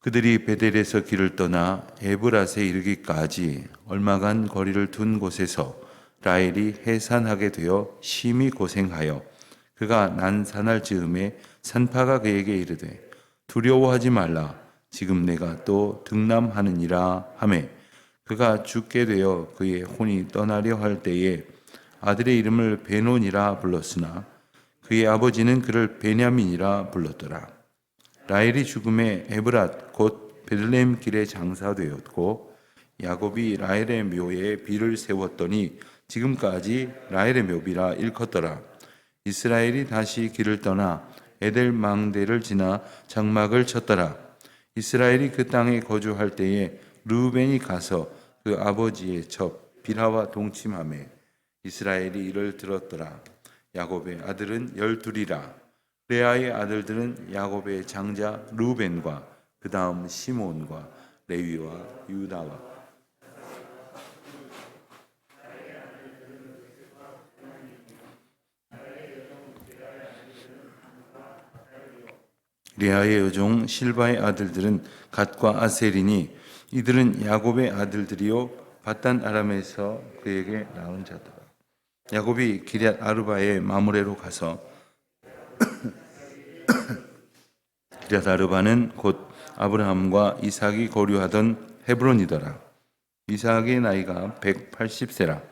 그들이 베델에서 길을 떠나 에브랏에 이르기까지 얼마간 거리를 둔 곳에서 라헬이 해산하게 되어 심히 고생하여 그가 난산할 즈음에 산파가 그에게 이르되 두려워하지 말라. 지금 내가 또 등남하느니라 하매 그가 죽게 되어 그의 혼이 떠나려 할 때에 아들의 이름을 베논이라 불렀으나 그의 아버지는 그를 베냐민이라 불렀더라. 라헬이 죽음에 에브랏 곧 베들레헴 길에 장사되었고 야곱이 라헬의 묘에 비를 세웠더니 지금까지 라헬의 묘비라 일컫더라. 이스라엘이 다시 길을 떠나 에델 망대를 지나 장막을 쳤더라. 이스라엘이 그 땅에 거주할 때에 르우벤이 가서 그 아버지의 첩 빌하와 동침하매 이스라엘이 이를 들었더라. 야곱의 아들은 12이라. 레아의 아들들은 야곱의 장자 르우벤과 그 다음 시몬과 레위와 유다와 레아의 여종 실바의 아들들은 갓과 아셀이니 이들은 야곱의 아들들이요 바단 아람에서 그에게 낳은 자더라. 야곱이 기럇 아르바의 마므레로 가서 기럇 아르바는 곧 아브라함과 이삭이 거류하던 헤브론이더라. 이삭의 나이가 180세라.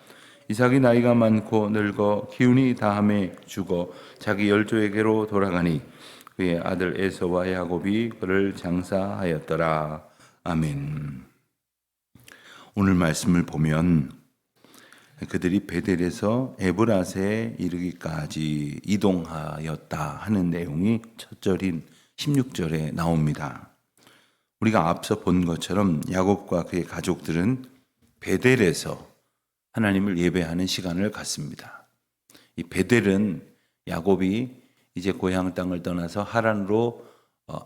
이삭이 나이가 많고 늙어 기운이 다함에 죽어 자기 열조에게로 돌아가니 그의 아들 에서와 야곱이 그를 장사하였더라. 아멘. 오늘 말씀을 보면 그들이 베델에서 에브랏에 이르기까지 이동하였다 하는 내용이 첫 절인 16절에 나옵니다. 우리가 앞서 본 것처럼 야곱과 그의 가족들은 베델에서 하나님을 예배하는 시간을 갖습니다. 이 베델은 야곱이 이제 고향 땅을 떠나서 하란으로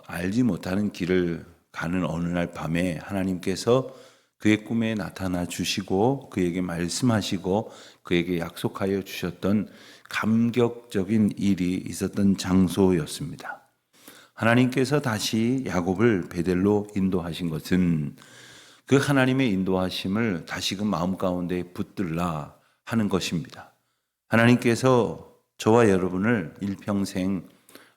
알지 못하는 길을 가는 어느 날 밤에 하나님께서 그의 꿈에 나타나 주시고 그에게 말씀하시고 그에게 약속하여 주셨던 감격적인 일이 있었던 장소였습니다. 하나님께서 다시 야곱을 베델로 인도하신 것은 그 하나님의 인도하심을 다시금 마음 가운데 붙들라 하는 것입니다. 하나님께서 저와 여러분을 일평생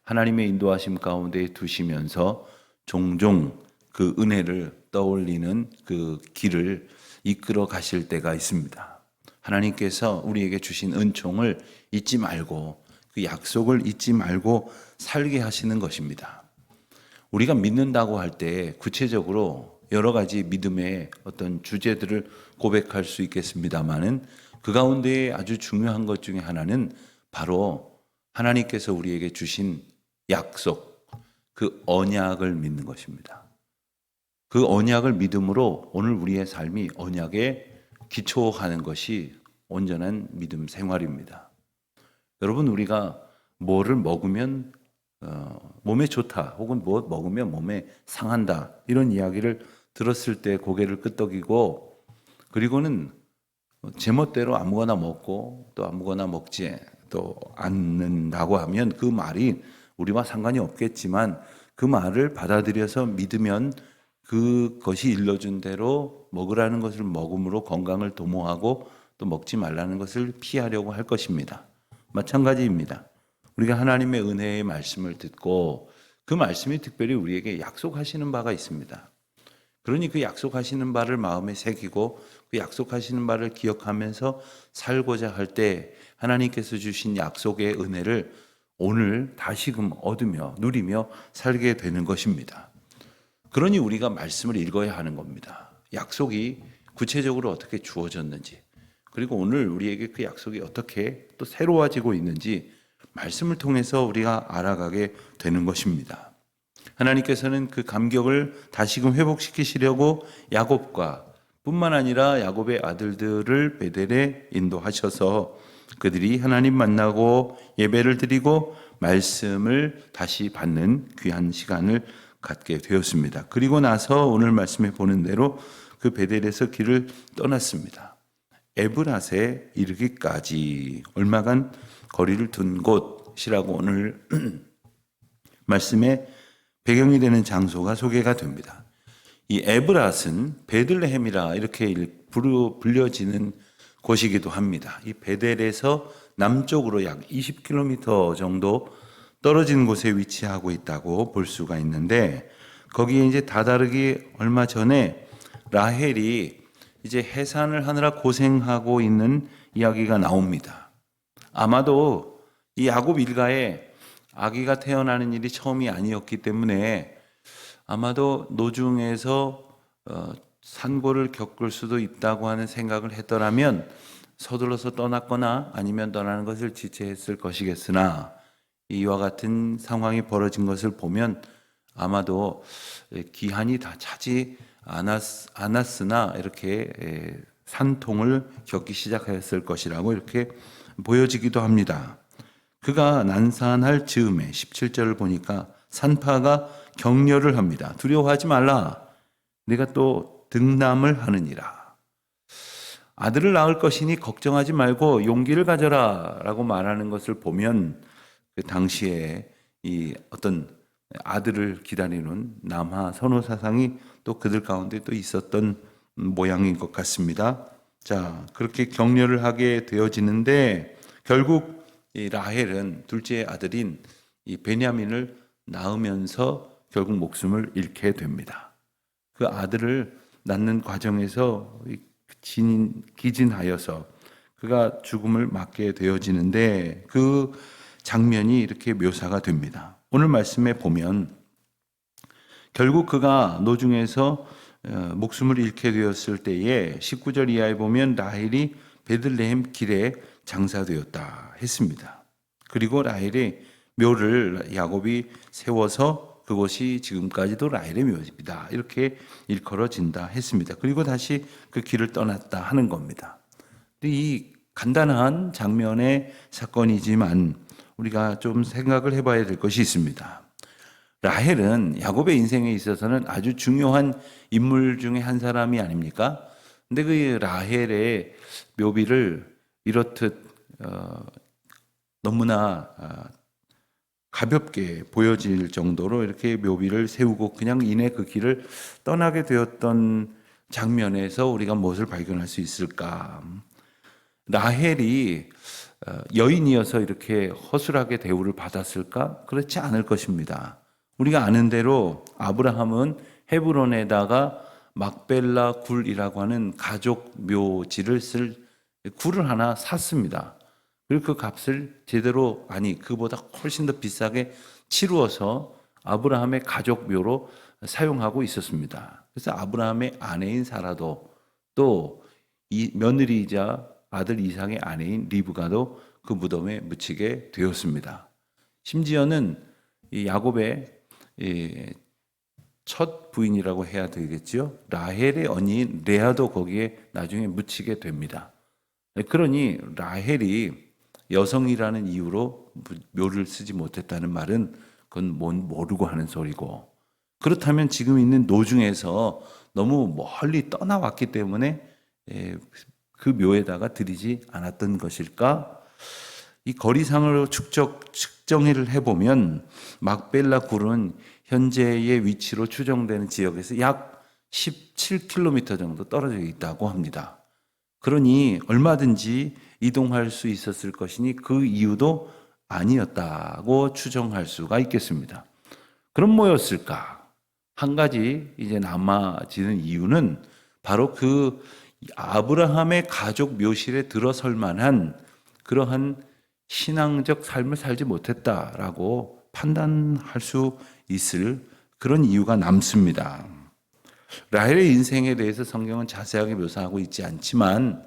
하나님의 인도하심 가운데 두시면서 종종 그 은혜를 떠올리는 그 길을 이끌어 가실 때가 있습니다. 하나님께서 우리에게 주신 은총을 잊지 말고 그 약속을 잊지 말고 살게 하시는 것입니다. 우리가 믿는다고 할 때 구체적으로 여러 가지 믿음의 어떤 주제들을 고백할 수 있겠습니다만은 그 가운데 아주 중요한 것 중에 하나는 바로 하나님께서 우리에게 주신 약속, 그 언약을 믿는 것입니다. 그 언약을 믿음으로 오늘 우리의 삶이 언약에 기초하는 것이 온전한 믿음 생활입니다. 여러분, 우리가 뭐를 먹으면 몸에 좋다 혹은 뭐 먹으면 몸에 상한다 이런 이야기를 들었을 때 고개를 끄덕이고 그리고는 제멋대로 아무거나 먹고 또 아무거나 먹지 또 않는다고 하면 그 말이 우리와 상관이 없겠지만 그 말을 받아들여서 믿으면 그것이 일러준 대로 먹으라는 것을 먹음으로 건강을 도모하고 또 먹지 말라는 것을 피하려고 할 것입니다. 마찬가지입니다. 우리가 하나님의 은혜의 말씀을 듣고 그 말씀이 특별히 우리에게 약속하시는 바가 있습니다. 그러니 그 약속하시는 바를 마음에 새기고 그 약속하시는 바를 기억하면서 살고자 할 때 하나님께서 주신 약속의 은혜를 오늘 다시금 얻으며 누리며 살게 되는 것입니다. 그러니 우리가 말씀을 읽어야 하는 겁니다. 약속이 구체적으로 어떻게 주어졌는지 그리고 오늘 우리에게 그 약속이 어떻게 또 새로워지고 있는지 말씀을 통해서 우리가 알아가게 되는 것입니다. 하나님께서는 그 감격을 다시금 회복시키시려고 야곱과 뿐만 아니라 야곱의 아들들을 베델에 인도하셔서 그들이 하나님 만나고 예배를 드리고 말씀을 다시 받는 귀한 시간을 갖게 되었습니다. 그리고 나서 오늘 말씀에 보는 대로 그 베델에서 길을 떠났습니다. 에브랏에 이르기까지 얼마간 거리를 둔 곳이라고 오늘 말씀에 배경이 되는 장소가 소개가 됩니다. 이 에브랏은 베들레헴이라 이렇게 불려지는 곳이기도 합니다. 이 베델에서 남쪽으로 약 20km 정도 떨어진 곳에 위치하고 있다고 볼 수가 있는데, 거기에 이제 다다르기 얼마 전에 라헬이 이제 해산을 하느라 고생하고 있는 이야기가 나옵니다. 아마도 이 야곱 일가에 아기가 태어나는 일이 처음이 아니었기 때문에 아마도 노중에서 산고를 겪을 수도 있다고 하는 생각을 했더라면 서둘러서 떠났거나 아니면 떠나는 것을 지체했을 것이겠으나, 이와 같은 상황이 벌어진 것을 보면 아마도 기한이 다 차지 않았으나 이렇게 산통을 겪기 시작했을 것이라고 이렇게 보여지기도 합니다. 그가 난산할 즈음에 17절을 보니까 산파가 격려를 합니다. 두려워하지 말라. 네가 또 등남을 하느니라. 아들을 낳을 것이니 걱정하지 말고 용기를 가져라 라고 말하는 것을 보면 그 당시에 이 어떤 아들을 기다리는 남하 선호 사상이 또 그들 가운데 또 있었던 모양인 것 같습니다. 자, 그렇게 격려를 하게 되어지는데 결국 이 라헬은 둘째 아들인 이 베냐민을 낳으면서 결국 목숨을 잃게 됩니다. 그 아들을 낳는 과정에서 기진하여서 그가 죽음을 맞게 되어지는데 그 장면이 이렇게 묘사가 됩니다. 오늘 말씀에 보면 결국 그가 노중에서 목숨을 잃게 되었을 때에 19절 이하에 보면 라헬이 베들레헴 길에 장사되었다 했습니다. 그리고 라헬의 묘를 야곱이 세워서 그곳이 지금까지도 라헬의 묘입니다. 이렇게 일컬어진다 했습니다. 그리고 다시 그 길을 떠났다 하는 겁니다. 이 간단한 장면의 사건이지만 우리가 좀 생각을 해봐야 될 것이 있습니다. 라헬은 야곱의 인생에 있어서는 아주 중요한 인물 중에 한 사람이 아닙니까? 근데 그 라헬의 묘비를 이렇듯 너무나 가볍게 보여질 정도로 이렇게 묘비를 세우고 그냥 이내 그 길을 떠나게 되었던 장면에서 우리가 무엇을 발견할 수 있을까? 라헬이 여인이어서 이렇게 허술하게 대우를 받았을까? 그렇지 않을 것입니다. 우리가 아는 대로 아브라함은 헤브론에다가 막벨라 굴이라고 하는 가족 묘지를 쓸 굴을 하나 샀습니다. 그리고 그 값을 제대로 그보다 훨씬 더 비싸게 치루어서 아브라함의 가족 묘로 사용하고 있었습니다. 그래서 아브라함의 아내인 사라도 또 이 며느리이자 아들 이삭의 아내인 리브가도 그 무덤에 묻히게 되었습니다. 심지어는 이 야곱의 첫 부인이라고 해야 되겠죠. 라헬의 언니인 레아도 거기에 나중에 묻히게 됩니다. 그러니 라헬이 여성이라는 이유로 묘를 쓰지 못했다는 말은 그건 모르고 하는 소리고, 그렇다면 지금 있는 노중에서 너무 멀리 떠나왔기 때문에 그 묘에다가 들이지 않았던 것일까? 이 거리상으로 측정을 해보면 막벨라 굴은 현재의 위치로 추정되는 지역에서 약 17km 정도 떨어져 있다고 합니다. 그러니 얼마든지 이동할 수 있었을 것이니 그 이유도 아니었다고 추정할 수가 있겠습니다. 그럼 뭐였을까? 한 가지 이제 남아지는 이유는 바로 그 아브라함의 가족 묘실에 들어설 만한 그러한 신앙적 삶을 살지 못했다라고 판단할 수 있을 그런 이유가 남습니다. 라헬의 인생에 대해서 성경은 자세하게 묘사하고 있지 않지만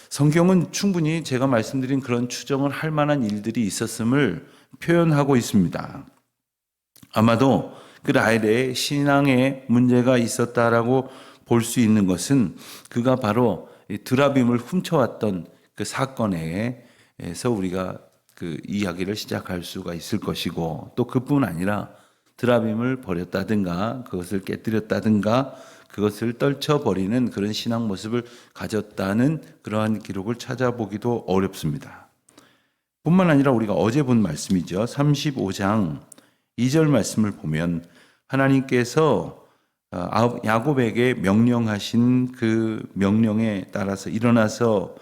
성경은 충분히 제가 말씀드린 그런 추정을 할 만한 일들이 있었음을 표현하고 있습니다. 아마도 그 라헬의 신앙에 문제가 있었다라고 볼 수 있는 것은 그가 바로 드라빔을 훔쳐왔던 그 사건에서 우리가 그 이야기를 시작할 수가 있을 것이고, 또 그뿐 아니라 드라빔을 버렸다든가 그것을 깨뜨렸다든가 그것을 떨쳐버리는 그런 신앙 모습을 가졌다는 그러한 기록을 찾아보기도 어렵습니다. 뿐만 아니라 우리가 어제 본 말씀이죠. 35장 2절 말씀을 보면 하나님께서 야곱에게 명령하신 그 명령에 따라서 일어나서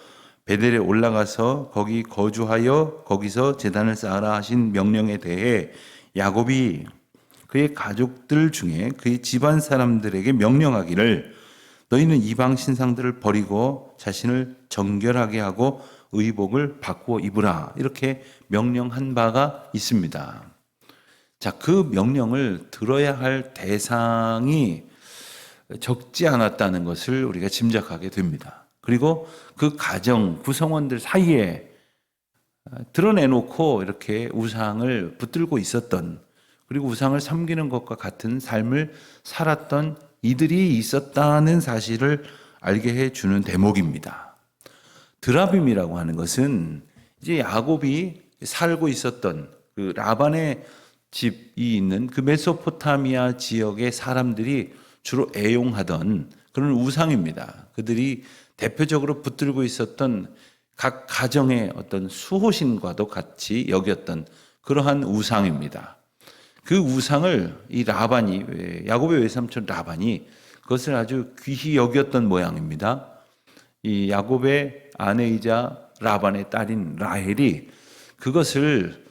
베델에 올라가서 거기 거주하여 거기서 제단을 쌓아라 하신 명령에 대해 야곱이 그의 가족들 중에 그의 집안 사람들에게 명령하기를 너희는 이방 신상들을 버리고 자신을 정결하게 하고 의복을 바꾸어 입으라 이렇게 명령한 바가 있습니다. 자, 그 명령을 들어야 할 대상이 적지 않았다는 것을 우리가 짐작하게 됩니다. 그리고 그 가정 구성원들 사이에 드러내놓고 이렇게 우상을 붙들고 있었던, 그리고 우상을 섬기는 것과 같은 삶을 살았던 이들이 있었다는 사실을 알게 해주는 대목입니다. 드라빔이라고 하는 것은 이제 야곱이 살고 있었던 그 라반의 집이 있는 그 메소포타미아 지역의 사람들이 주로 애용하던 그런 우상입니다. 그들이 대표적으로 붙들고 있었던 각 가정의 어떤 수호신과도 같이 여겼던 그러한 우상입니다. 그 우상을 이 라반이, 야곱의 외삼촌 라반이 그것을 아주 귀히 여겼던 모양입니다. 이 야곱의 아내이자 라반의 딸인 라헬이 그것을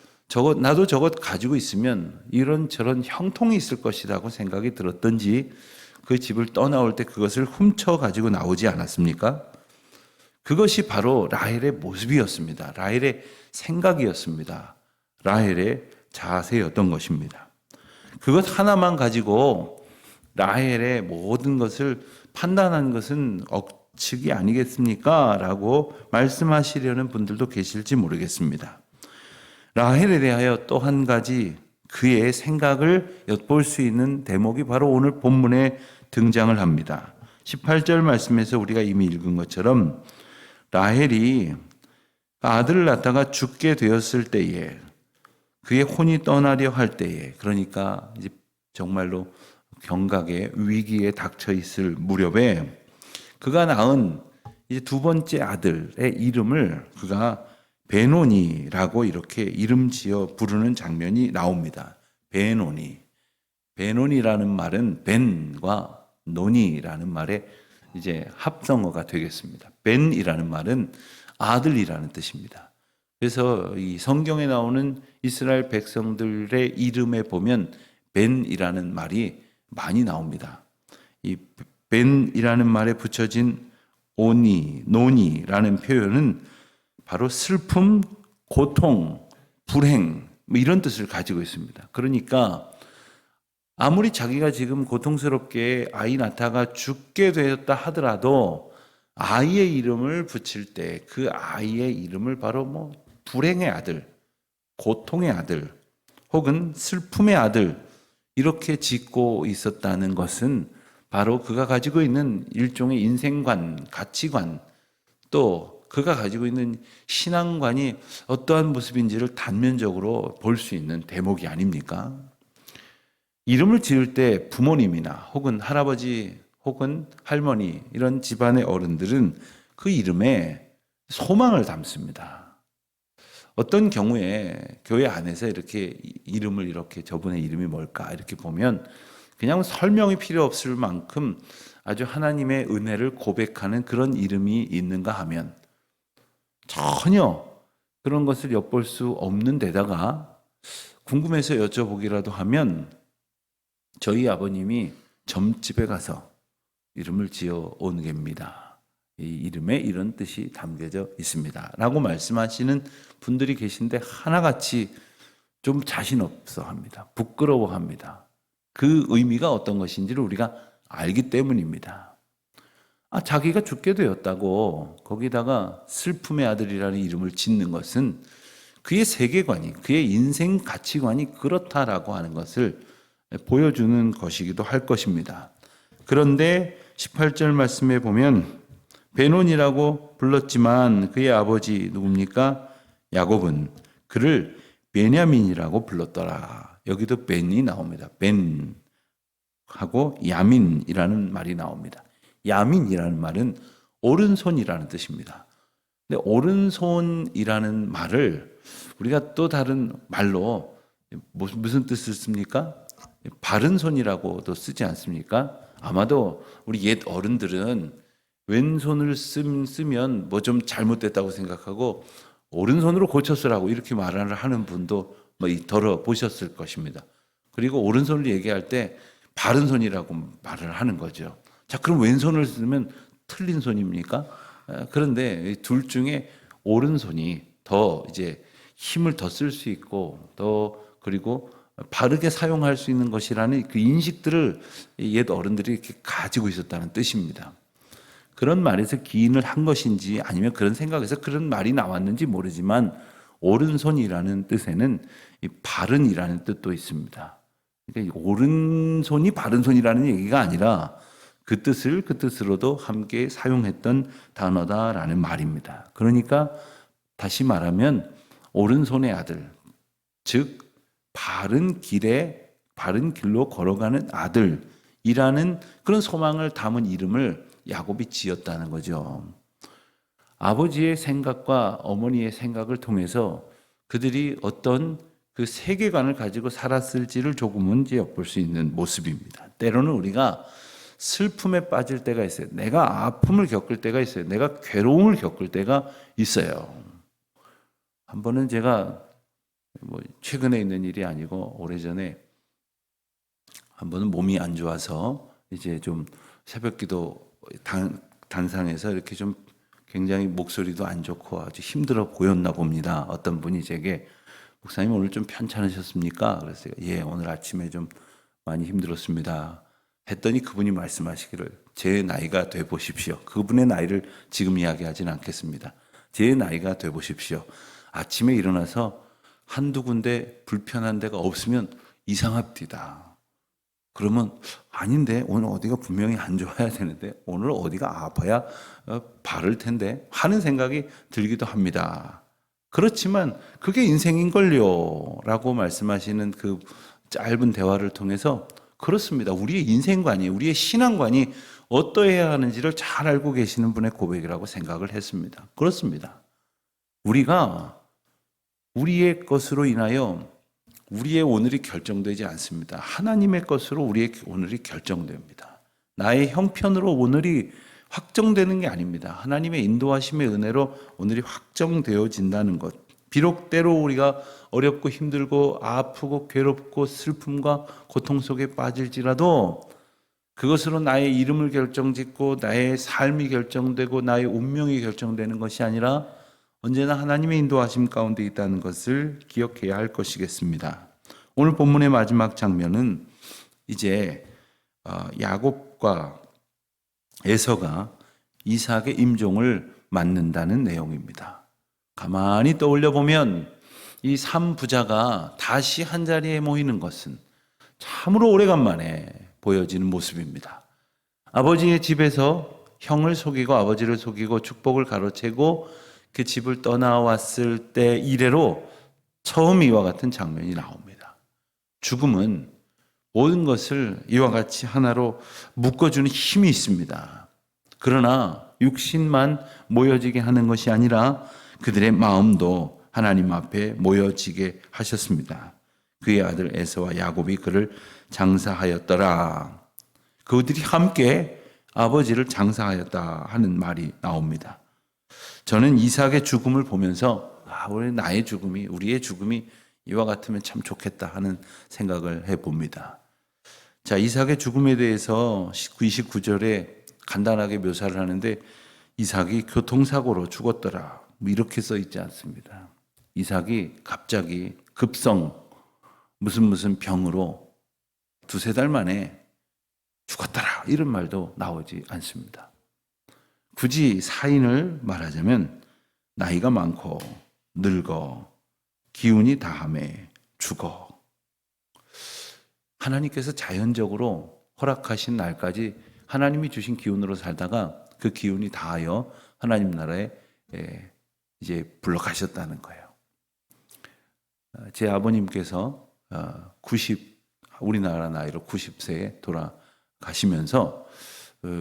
나도 저것 가지고 있으면 이런저런 형통이 있을 것이라고 생각이 들었던지 그 집을 떠나올 때 그것을 훔쳐 가지고 나오지 않았습니까? 그것이 바로 라헬의 모습이었습니다. 라헬의 생각이었습니다. 라헬의 자세였던 것입니다. 그것 하나만 가지고 라헬의 모든 것을 판단하는 것은 억측이 아니겠습니까? 라고 말씀하시려는 분들도 계실지 모르겠습니다. 라헬에 대하여 또 한 가지 그의 생각을 엿볼 수 있는 대목이 바로 오늘 본문에 등장을 합니다. 18절 말씀에서 우리가 이미 읽은 것처럼 라헬이 아들을 낳다가 죽게 되었을 때에, 그의 혼이 떠나려 할 때에, 그러니까 이제 정말로 경각의 위기에 닥쳐 있을 무렵에 그가 낳은 이제 두 번째 아들의 이름을 그가 베노니라고 이렇게 이름 지어 부르는 장면이 나옵니다. 베노니. 베노니라는 말은 벤과 노니라는 말의 이제 합성어가 되겠습니다. 벤이라는 말은 아들이라는 뜻입니다. 그래서 이 성경에 나오는 이스라엘 백성들의 이름에 보면 벤이라는 말이 많이 나옵니다. 이 벤이라는 말에 붙여진 오니, 노니라는 표현은 바로 슬픔, 고통, 불행 이런 뜻을 가지고 있습니다. 그러니까 아무리 자기가 지금 고통스럽게 아이 낳다가 죽게 되었다 하더라도 아이의 이름을 붙일 때 그 아이의 이름을 바로 불행의 아들, 고통의 아들, 혹은 슬픔의 아들 이렇게 짓고 있었다는 것은 바로 그가 가지고 있는 일종의 인생관, 가치관, 또 그가 가지고 있는 신앙관이 어떠한 모습인지를 단면적으로 볼 수 있는 대목이 아닙니까? 이름을 지을 때 부모님이나 혹은 할아버지 혹은 할머니 이런 집안의 어른들은 그 이름에 소망을 담습니다. 어떤 경우에 교회 안에서 이렇게 이름을 이렇게 저분의 이름이 뭘까 이렇게 보면 그냥 설명이 필요 없을 만큼 아주 하나님의 은혜를 고백하는 그런 이름이 있는가 하면 전혀 그런 것을 엿볼 수 없는 데다가 궁금해서 여쭤보기라도 하면 저희 아버님이 점집에 가서 이름을 지어 온 겁니다. 이 이름에 이런 뜻이 담겨져 있습니다. 라고 말씀하시는 분들이 계신데 하나같이 좀 자신 없어 합니다. 부끄러워 합니다. 그 의미가 어떤 것인지를 우리가 알기 때문입니다. 자기가 죽게 되었다고 거기다가 슬픔의 아들이라는 이름을 짓는 것은 그의 세계관이, 그의 인생 가치관이 그렇다라고 하는 것을 보여주는 것이기도 할 것입니다. 그런데 18절 말씀에 보면 베논이라고 불렀지만 그의 아버지 누굽니까? 야곱은 그를 베냐민이라고 불렀더라. 여기도 벤이 나옵니다. 벤하고 야민이라는 말이 나옵니다. 야민이라는 말은 오른손이라는 뜻입니다. 근데 오른손이라는 말을 우리가 또 다른 말로 무슨 뜻을 씁니까? 바른 손이라고도 쓰지 않습니까? 아마도 우리 옛 어른들은 왼손을 쓰면 뭐 좀 잘못됐다고 생각하고 오른손으로 고쳐 쓰라고 이렇게 말을 하는 분도 뭐 들어 보셨을 것입니다. 그리고 오른손을 얘기할 때 바른 손이라고 말을 하는 거죠. 자, 그럼 왼손을 쓰면 틀린 손입니까? 그런데 둘 중에 오른손이 더 이제 힘을 더 쓸 수 있고 더 그리고 바르게 사용할 수 있는 것이라는 그 인식들을 옛 어른들이 이렇게 가지고 있었다는 뜻입니다. 그런 말에서 기인을 한 것인지 아니면 그런 생각에서 그런 말이 나왔는지 모르지만 오른손이라는 뜻에는 이 바른이라는 뜻도 있습니다. 그러니까 오른손이 바른손이라는 얘기가 아니라 그 뜻으로도 함께 사용했던 단어다라는 말입니다. 그러니까 다시 말하면 오른손의 아들, 즉 바른 길로 걸어가는 아들이라는 그런 소망을 담은 이름을 야곱이 지었다는 거죠. 아버지의 생각과 어머니의 생각을 통해서 그들이 어떤 그 세계관을 가지고 살았을지를 조금은 이제 엿볼 수 있는 모습입니다. 때로는 우리가 슬픔에 빠질 때가 있어요. 내가 아픔을 겪을 때가 있어요. 내가 괴로움을 겪을 때가 있어요. 한 번은 제가 뭐 최근에 있는 일이 아니고 오래전에 한 번은 몸이 안 좋아서 이제 좀 새벽기도 단상에서 이렇게 좀 굉장히 목소리도 안 좋고 아주 힘들어 보였나 봅니다. 어떤 분이 제게 목사님 오늘 좀 편찮으셨습니까? 그랬어요. 예, 오늘 아침에 좀 많이 힘들었습니다. 했더니 그분이 말씀하시기를 제 나이가 돼 보십시오. 그분의 나이를 지금 이야기하지는 않겠습니다. 제 나이가 돼 보십시오. 아침에 일어나서 한두 군데 불편한 데가 없으면 이상합니다. 그러면 아닌데 오늘 어디가 분명히 안 좋아야 되는데 오늘 어디가 아파야 바를 텐데 하는 생각이 들기도 합니다. 그렇지만 그게 인생인걸요 라고 말씀하시는 그 짧은 대화를 통해서 그렇습니다. 우리의 인생관이 우리의 신앙관이 어떠해야 하는지를 잘 알고 계시는 분의 고백이라고 생각을 했습니다. 그렇습니다. 우리가 우리의 것으로 인하여 우리의 오늘이 결정되지 않습니다. 하나님의 것으로 우리의 오늘이 결정됩니다. 나의 형편으로 오늘이 확정되는 게 아닙니다. 하나님의 인도하심의 은혜로 오늘이 확정되어진다는 것. 비록 때로 우리가 어렵고 힘들고 아프고 괴롭고 슬픔과 고통 속에 빠질지라도 그것으로 나의 이름을 결정짓고 나의 삶이 결정되고 나의 운명이 결정되는 것이 아니라 언제나 하나님의 인도하심 가운데 있다는 것을 기억해야 할 것이겠습니다. 오늘 본문의 마지막 장면은 이제 야곱과 에서가 이삭의 임종을 맞는다는 내용입니다. 가만히 떠올려 보면 이 3부자가 다시 한자리에 모이는 것은 참으로 오래간만에 보여지는 모습입니다. 아버지의 집에서 형을 속이고 아버지를 속이고 축복을 가로채고 그 집을 떠나왔을 때 이래로 처음 이와 같은 장면이 나옵니다. 죽음은 모든 것을 이와 같이 하나로 묶어주는 힘이 있습니다. 그러나 육신만 모여지게 하는 것이 아니라 그들의 마음도 하나님 앞에 모여지게 하셨습니다. 그의 아들 에서와 야곱이 그를 장사하였더라. 그들이 함께 아버지를 장사하였다 하는 말이 나옵니다. 저는 이삭의 죽음을 보면서 나의 죽음이 우리의 죽음이 이와 같으면 참 좋겠다 하는 생각을 해봅니다. 자, 이삭의 죽음에 대해서 29절에 간단하게 묘사를 하는데 이삭이 교통사고로 죽었더라 이렇게 써 있지 않습니다. 이삭이 갑자기 급성 무슨 병으로 두세 달 만에 죽었더라 이런 말도 나오지 않습니다. 굳이 사인을 말하자면 나이가 많고 늙어 기운이 다함에 죽어. 하나님께서 자연적으로 허락하신 날까지 하나님이 주신 기운으로 살다가 그 기운이 다하여 하나님 나라에 이제 불러가셨다는 거예요. 제 아버님께서 우리나라 나이로 90세에 돌아가시면서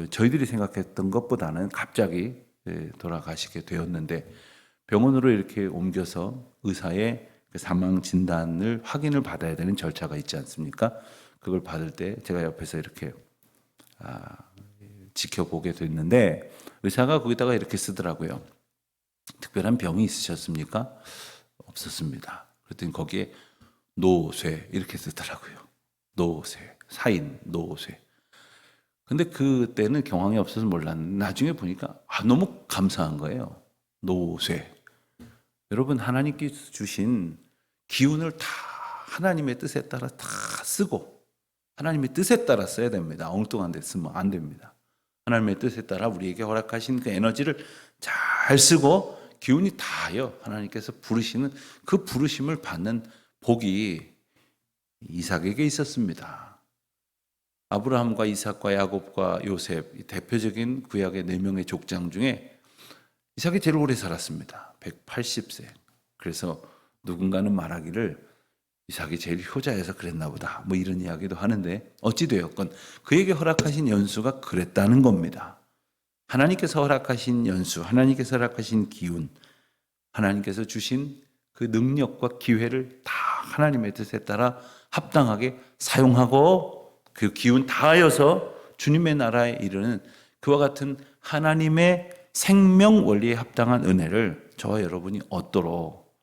저희들이 생각했던 것보다는 갑자기 돌아가시게 되었는데 병원으로 이렇게 옮겨서 의사의 그 사망 진단을 확인을 받아야 되는 절차가 있지 않습니까? 그걸 받을 때 제가 옆에서 이렇게 지켜보게 됐는데 의사가 거기다가 이렇게 쓰더라고요. 특별한 병이 있으셨습니까? 없었습니다. 그랬더니 거기에 노쇠 이렇게 쓰더라고요. 노쇠, 사인, 노쇠. 근데 그때는 경황이 없어서 몰랐는데 나중에 보니까 너무 감사한 거예요. 노쇠. 여러분 하나님께서 주신 기운을 다 하나님의 뜻에 따라 다 쓰고 하나님의 뜻에 따라 써야 됩니다. 엉뚱한 데 쓰면 안 됩니다. 하나님의 뜻에 따라 우리에게 허락하신 그 에너지를 잘 쓰고 기운이 다요. 하나님께서 부르시는 그 부르심을 받는 복이 이삭에게 있었습니다. 아브라함과 이삭과 야곱과 요셉 대표적인 구약의 4명의 족장 중에 이삭이 제일 오래 살았습니다. 180세. 그래서 누군가는 말하기를 이삭이 제일 효자여서 그랬나 보다. 뭐 이런 이야기도 하는데 어찌되었건 그에게 허락하신 연수가 그랬다는 겁니다. 하나님께서 허락하신 연수, 하나님께서 허락하신 기운, 하나님께서 주신 그 능력과 기회를 다 하나님의 뜻에 따라 합당하게 사용하고 그 기운 다하여서 주님의 나라에 이르는 그와 같은 하나님의 생명 원리에 합당한 은혜를 저와 여러분이 얻도록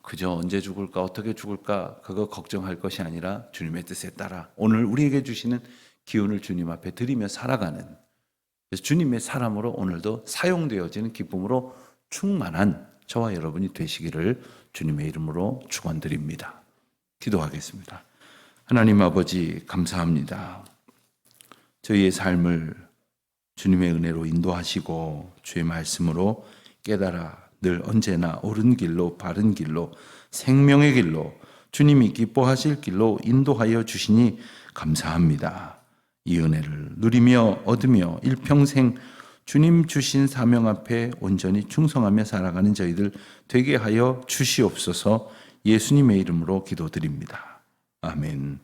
그저 언제 죽을까 어떻게 죽을까 그거 걱정할 것이 아니라 주님의 뜻에 따라 오늘 우리에게 주시는 기운을 주님 앞에 드리며 살아가는 그래서 주님의 사람으로 오늘도 사용되어지는 기쁨으로 충만한 저와 여러분이 되시기를 주님의 이름으로 축원드립니다. 기도하겠습니다. 하나님 아버지 감사합니다. 저희의 삶을 주님의 은혜로 인도하시고 주의 말씀으로 깨달아 늘 언제나 옳은 길로 바른 길로 생명의 길로 주님이 기뻐하실 길로 인도하여 주시니 감사합니다. 이 은혜를 누리며 얻으며 일평생 주님 주신 사명 앞에 온전히 충성하며 살아가는 저희들 되게 하여 주시옵소서. 예수님의 이름으로 기도드립니다. 아멘.